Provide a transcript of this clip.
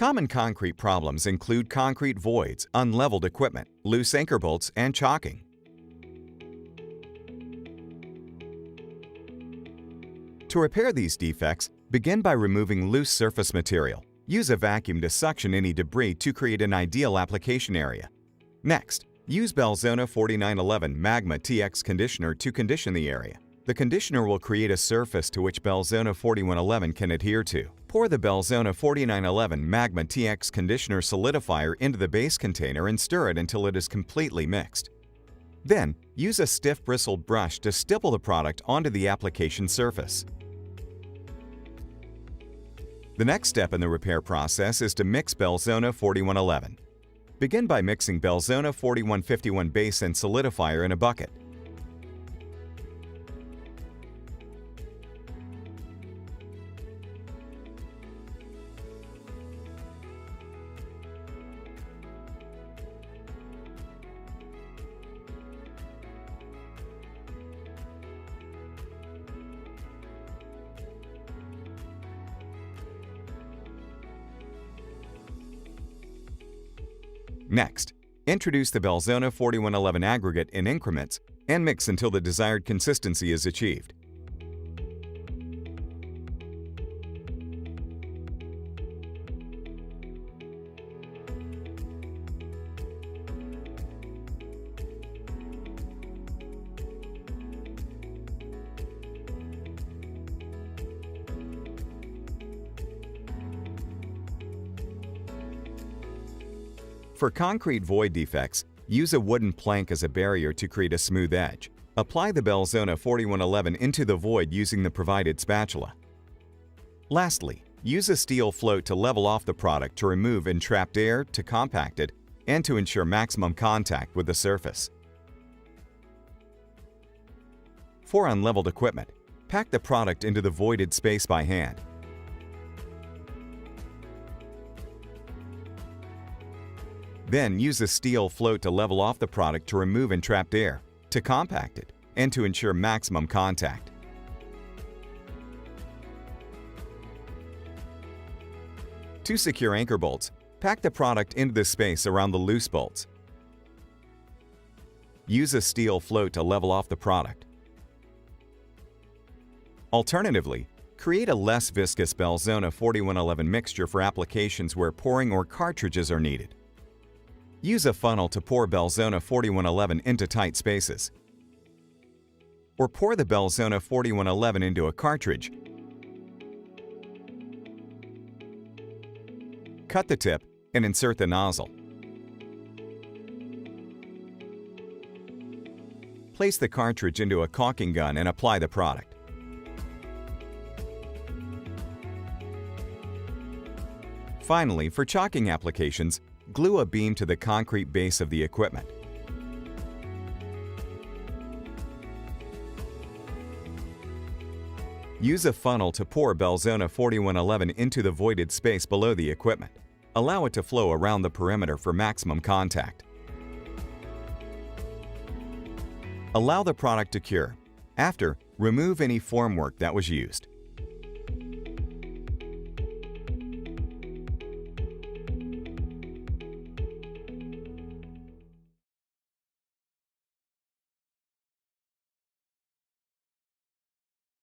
Common concrete problems include concrete voids, unleveled equipment, loose anchor bolts, and chalking. To repair these defects, begin by removing loose surface material. Use a vacuum to suction any debris to create an ideal application area. Next, use Belzona 4911 Magma TX conditioner to condition the area. The conditioner will create a surface to which Belzona 4111 can adhere to. Pour the Belzona 4911 Magma TX conditioner solidifier into the base container and stir it until it is completely mixed. Then, use a stiff bristled brush to stipple the product onto the application surface. The next step in the repair process is to mix Belzona 4111. Begin by mixing Belzona 4151 base and solidifier in a bucket. Next, introduce the Belzona 4111 aggregate in increments and mix until the desired consistency is achieved. For concrete void defects, use a wooden plank as a barrier to create a smooth edge. Apply the Belzona 4111 into the void using the provided spatula. Lastly, use a steel float to level off the product to remove entrapped air, to compact it, and to ensure maximum contact with the surface. For unleveled equipment, pack the product into the voided space by hand. Then use a steel float to level off the product to remove entrapped air, to compact it, and to ensure maximum contact. To secure anchor bolts, pack the product into the space around the loose bolts. Use a steel float to level off the product. Alternatively, create a less viscous Belzona 4111 mixture for applications where pouring or cartridges are needed. Use a funnel to pour Belzona 4111 into tight spaces. Or pour the Belzona 4111 into a cartridge. Cut the tip and insert the nozzle. Place the cartridge into a caulking gun and apply the product. Finally, for chalking applications, glue a beam to the concrete base of the equipment. Use a funnel to pour Belzona 4111 into the voided space below the equipment. Allow it to flow around the perimeter for maximum contact. Allow the product to cure. After, remove any formwork that was used.